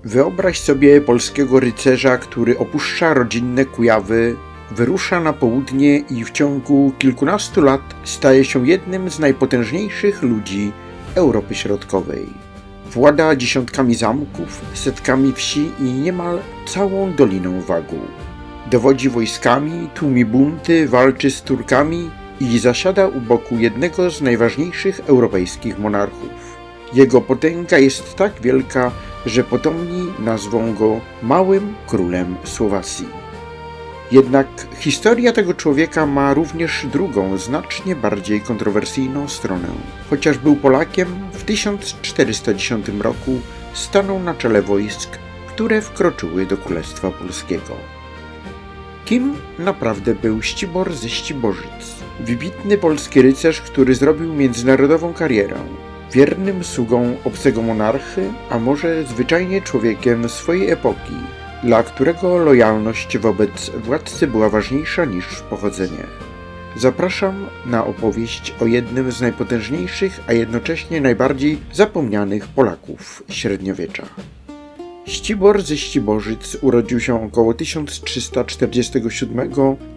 Wyobraź sobie polskiego rycerza, który opuszcza rodzinne Kujawy, wyrusza na południe i w ciągu kilkunastu lat staje się jednym z najpotężniejszych ludzi Europy Środkowej. Włada dziesiątkami zamków, setkami wsi i niemal całą Doliną Wagu. Dowodzi wojskami, tłumi bunty, walczy z Turkami i zasiada u boku jednego z najważniejszych europejskich monarchów. Jego potęga jest tak wielka, że potomni nazwą go Małym Królem Słowacji. Jednak historia tego człowieka ma również drugą, znacznie bardziej kontrowersyjną stronę. Chociaż był Polakiem, w 1410 roku stanął na czele wojsk, które wkroczyły do Królestwa Polskiego. Kim naprawdę był Ścibor ze Ścibożyc? Wybitny polski rycerz, który zrobił międzynarodową karierę. Wiernym sługą obcego monarchy, a może zwyczajnie człowiekiem swojej epoki, dla którego lojalność wobec władcy była ważniejsza niż pochodzenie. Zapraszam na opowieść o jednym z najpotężniejszych, a jednocześnie najbardziej zapomnianych Polaków średniowiecza. Ścibor ze Ścibożyc urodził się około 1347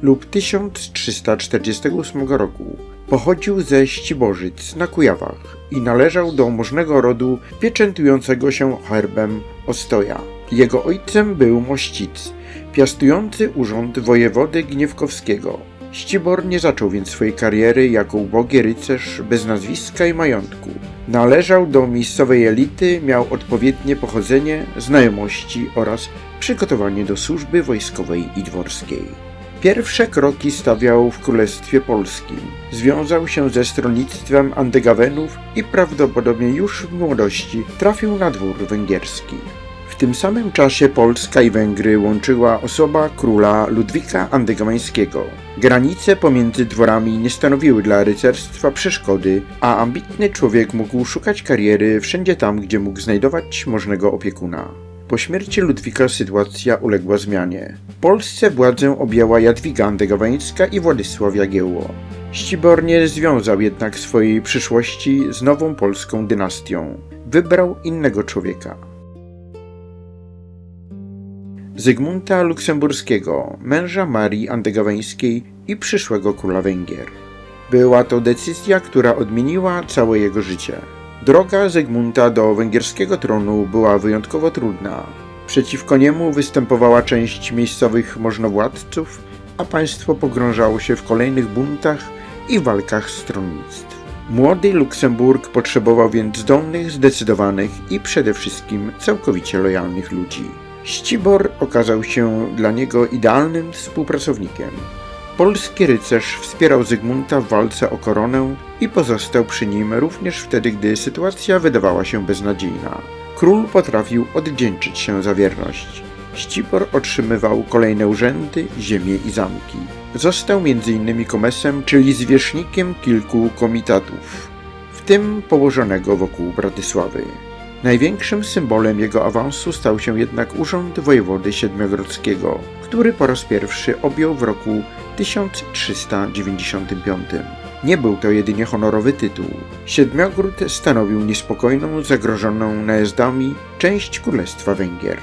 lub 1348 roku. Pochodził ze Ścibożyc na Kujawach i należał do możnego rodu pieczętującego się herbem Ostoja. Jego ojcem był Mościc, piastujący urząd wojewody gniewkowskiego. Ścibor nie zaczął więc swojej kariery jako ubogi rycerz bez nazwiska i majątku. Należał do miejscowej elity, miał odpowiednie pochodzenie, znajomości oraz przygotowanie do służby wojskowej i dworskiej. Pierwsze kroki stawiał w Królestwie Polskim. Związał się ze stronnictwem Andegawenów i prawdopodobnie już w młodości trafił na dwór węgierski. W tym samym czasie Polska i Węgry łączyła osoba króla Ludwika Andegaweńskiego. Granice pomiędzy dworami nie stanowiły dla rycerstwa przeszkody, a ambitny człowiek mógł szukać kariery wszędzie tam, gdzie mógł znajdować możnego opiekuna. Po śmierci Ludwika sytuacja uległa zmianie. W Polsce władzę objęła Jadwiga Andegaweńska i Władysław Jagiełło. Ścibor nie związał jednak swojej przyszłości z nową polską dynastią. Wybrał innego człowieka. Zygmunta Luksemburskiego, męża Marii Andegaweńskiej i przyszłego króla Węgier. Była to decyzja, która odmieniła całe jego życie. Droga Zygmunta do węgierskiego tronu była wyjątkowo trudna. Przeciwko niemu występowała część miejscowych możnowładców, a państwo pogrążało się w kolejnych buntach i walkach stronnictw. Młody Luksemburg potrzebował więc zdolnych, zdecydowanych i przede wszystkim całkowicie lojalnych ludzi. Ścibor okazał się dla niego idealnym współpracownikiem. Polski rycerz wspierał Zygmunta w walce o koronę i pozostał przy nim również wtedy, gdy sytuacja wydawała się beznadziejna. Król potrafił odwdzięczyć się za wierność. Ścibor otrzymywał kolejne urzędy, ziemie i zamki. Został m.in. komesem, czyli zwierzchnikiem kilku komitatów, w tym położonego wokół Bratysławy. Największym symbolem jego awansu stał się jednak urząd wojewody siedmiogrodzkiego, który po raz pierwszy objął w roku 1395. Nie był to jedynie honorowy tytuł. Siedmiogród stanowił niespokojną, zagrożoną najazdami część Królestwa Węgier.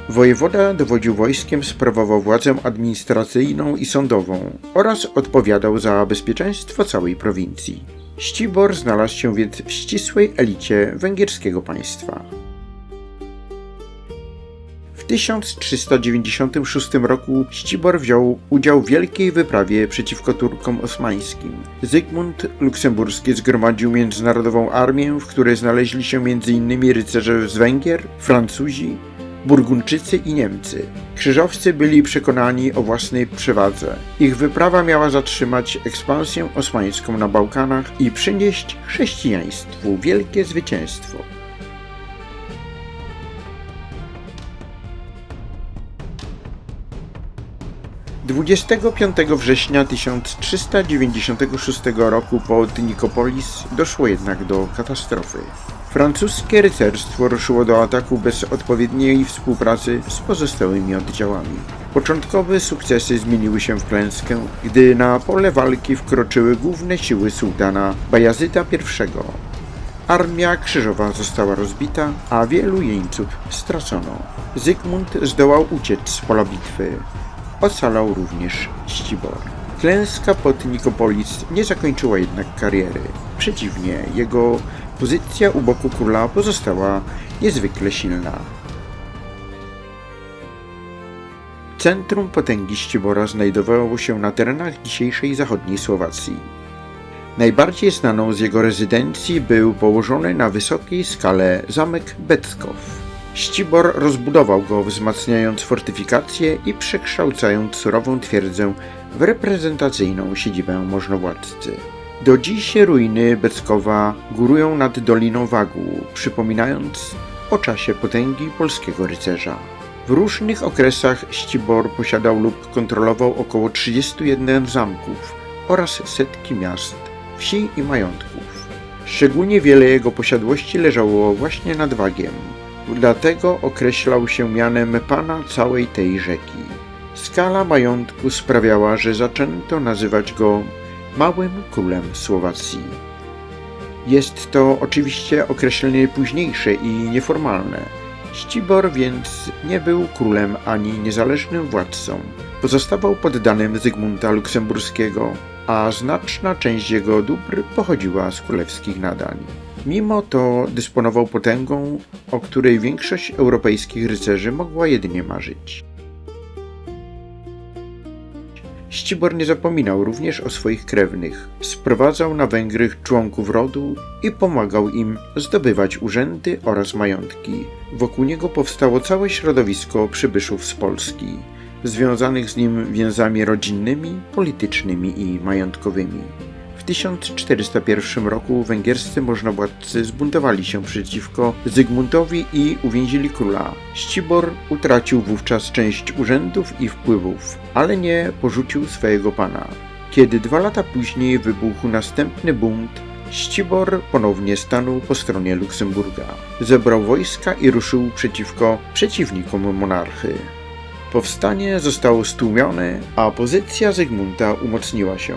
Wojewoda dowodził wojskiem, sprawował władzę administracyjną i sądową oraz odpowiadał za bezpieczeństwo całej prowincji. Ścibor znalazł się więc w ścisłej elicie węgierskiego państwa. W 1396 roku Ścibor wziął udział w wielkiej wyprawie przeciwko Turkom osmańskim. Zygmunt Luksemburski zgromadził międzynarodową armię, w której znaleźli się m.in. rycerze z Węgier, Francuzi, Burgundczycy i Niemcy. Krzyżowcy byli przekonani o własnej przewadze. Ich wyprawa miała zatrzymać ekspansję osmańską na Bałkanach i przynieść chrześcijaństwu wielkie zwycięstwo. 25 września 1396 roku pod Nikopolis doszło jednak do katastrofy. Francuskie rycerstwo ruszyło do ataku bez odpowiedniej współpracy z pozostałymi oddziałami. Początkowe sukcesy zmieniły się w klęskę, gdy na pole walki wkroczyły główne siły sułtana Bajazyda I. Armia krzyżowa została rozbita, a wielu jeńców stracono. Zygmunt zdołał uciec z pola bitwy. Ocalał również Ścibor. Klęska pod Nikopolis nie zakończyła jednak kariery. Przeciwnie, jego pozycja u boku króla pozostała niezwykle silna. Centrum potęgi Ścibora znajdowało się na terenach dzisiejszej zachodniej Słowacji. Najbardziej znaną z jego rezydencji był położony na wysokiej skale zamek Beckow. Ścibor rozbudował go, wzmacniając fortyfikacje i przekształcając surową twierdzę w reprezentacyjną siedzibę możnowładcy. Do dziś ruiny Beckowa górują nad Doliną Wagu, przypominając o czasie potęgi polskiego rycerza. W różnych okresach Ścibor posiadał lub kontrolował około 31 zamków oraz setki miast, wsi i majątków. Szczególnie wiele jego posiadłości leżało właśnie nad Wagiem, dlatego określał się mianem pana całej tej rzeki. Skala majątku sprawiała, że zaczęto nazywać go Małym Królem Słowacji. Jest to oczywiście określenie późniejsze i nieformalne. Ścibor więc nie był królem ani niezależnym władcą. Pozostawał poddanym Zygmunta Luksemburskiego, a znaczna część jego dóbr pochodziła z królewskich nadań. Mimo to dysponował potęgą, o której większość europejskich rycerzy mogła jedynie marzyć. Ścibor nie zapominał również o swoich krewnych. Sprowadzał na Węgry członków rodu i pomagał im zdobywać urzędy oraz majątki. Wokół niego powstało całe środowisko przybyszów z Polski, związanych z nim więzami rodzinnymi, politycznymi i majątkowymi. W 1401 roku węgierscy możnowładcy zbuntowali się przeciwko Zygmuntowi i uwięzili króla. Ścibor utracił wówczas część urzędów i wpływów, ale nie porzucił swojego pana. Kiedy 2 lata później wybuchł następny bunt, Ścibor ponownie stanął po stronie Luksemburga. Zebrał wojska i ruszył przeciwko przeciwnikom monarchy. Powstanie zostało stłumione, a pozycja Zygmunta umocniła się.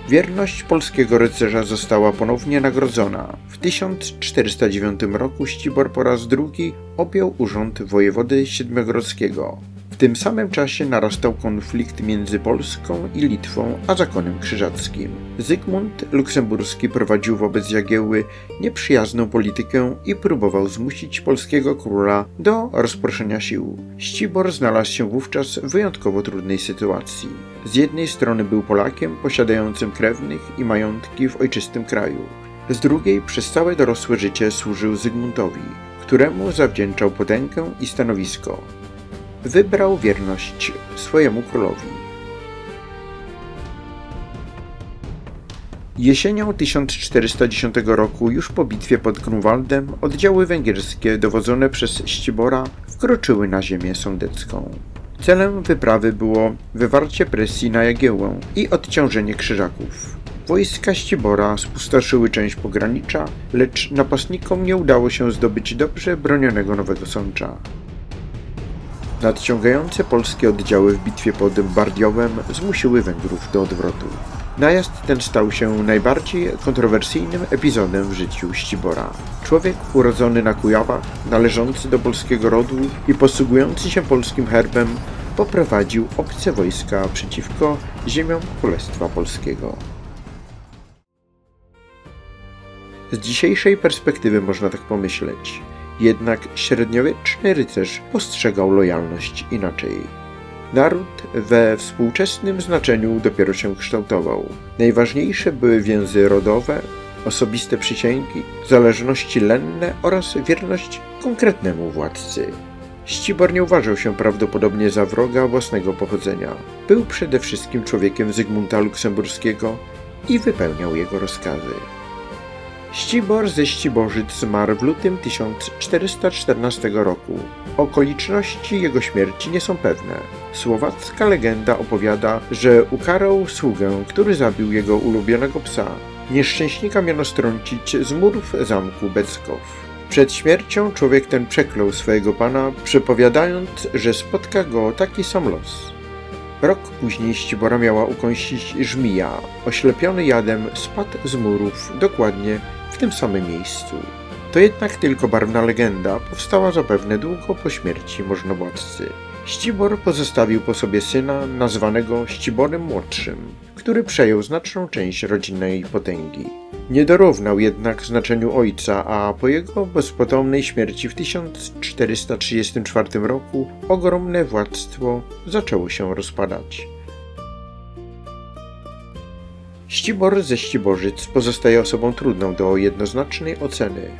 Wierność polskiego rycerza została ponownie nagrodzona. W 1409 roku Ścibor po raz drugi objął urząd wojewody siedmiogrodzkiego. W tym samym czasie narastał konflikt między Polską i Litwą a zakonem krzyżackim. Zygmunt Luksemburski prowadził wobec Jagiełły nieprzyjazną politykę i próbował zmusić polskiego króla do rozproszenia sił. Ścibor znalazł się wówczas w wyjątkowo trudnej sytuacji. Z jednej strony był Polakiem posiadającym krewnych i majątki w ojczystym kraju. Z drugiej przez całe dorosłe życie służył Zygmuntowi, któremu zawdzięczał potęgę i stanowisko. Wybrał wierność swojemu królowi. Jesienią 1410 roku, już po bitwie pod Grunwaldem, oddziały węgierskie dowodzone przez Ścibora wkroczyły na ziemię sądecką. Celem wyprawy było wywarcie presji na Jagiełłę i odciążenie Krzyżaków. Wojska Ścibora spustoszyły część pogranicza, lecz napastnikom nie udało się zdobyć dobrze bronionego Nowego Sącza. Nadciągające polskie oddziały w bitwie pod Bardiowem zmusiły Węgrów do odwrotu. Najazd ten stał się najbardziej kontrowersyjnym epizodem w życiu Ścibora. Człowiek urodzony na Kujawach, należący do polskiego rodu i posługujący się polskim herbem, poprowadził obce wojska przeciwko ziemiom Królestwa Polskiego. Z dzisiejszej perspektywy można tak pomyśleć. Jednak średniowieczny rycerz postrzegał lojalność inaczej. Naród we współczesnym znaczeniu dopiero się kształtował. Najważniejsze były więzy rodowe, osobiste przysięgi, zależności lenne oraz wierność konkretnemu władcy. Ścibor nie uważał się prawdopodobnie za wroga własnego pochodzenia. Był przede wszystkim człowiekiem Zygmunta Luksemburskiego i wypełniał jego rozkazy. Ścibor ze Ściborzyc zmarł w lutym 1414 roku. Okoliczności jego śmierci nie są pewne. Słowacka legenda opowiada, że ukarał sługę, który zabił jego ulubionego psa. Nieszczęśnika miano strącić z murów zamku Beckow. Przed śmiercią człowiek ten przeklął swojego pana, przepowiadając, że spotka go taki sam los. Rok później Ścibora miała ukąsić żmija. Oślepiony jadem spadł z murów dokładnie w tym samym miejscu. To jednak tylko barwna legenda, powstała zapewne długo po śmierci możnowładcy. Ścibor pozostawił po sobie syna nazwanego Ściborem Młodszym, który przejął znaczną część rodzinnej potęgi. Nie dorównał jednak znaczeniu ojca, a po jego bezpotomnej śmierci w 1434 roku ogromne władztwo zaczęło się rozpadać. Ścibor ze Ściborzyc pozostaje osobą trudną do jednoznacznej oceny.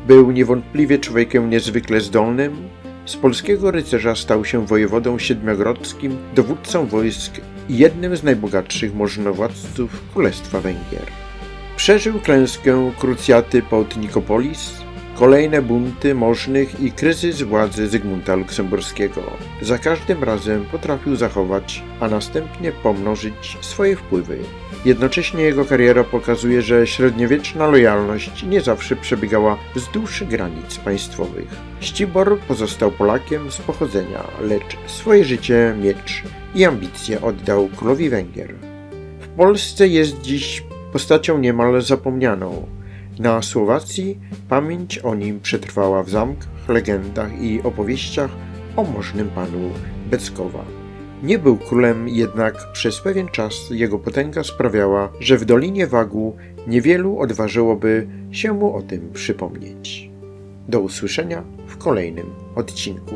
Był niewątpliwie człowiekiem niezwykle zdolnym. Z polskiego rycerza stał się wojewodą siedmiogrodzkim, dowódcą wojsk i jednym z najbogatszych możnowładców Królestwa Węgier. Przeżył klęskę krucjaty pod Nikopolis, kolejne bunty możnych i kryzys władzy Zygmunta Luksemburskiego. Za każdym razem potrafił zachować, a następnie pomnożyć swoje wpływy. Jednocześnie jego kariera pokazuje, że średniowieczna lojalność nie zawsze przebiegała wzdłuż granic państwowych. Ścibor pozostał Polakiem z pochodzenia, lecz swoje życie, miecz i ambicje oddał królowi Węgier. W Polsce jest dziś postacią niemal zapomnianą. Na Słowacji pamięć o nim przetrwała w zamkach, legendach i opowieściach o możnym panu Beckowa. Nie był królem, jednak przez pewien czas jego potęga sprawiała, że w Dolinie Wagu niewielu odważyłoby się mu o tym przypomnieć. Do usłyszenia w kolejnym odcinku.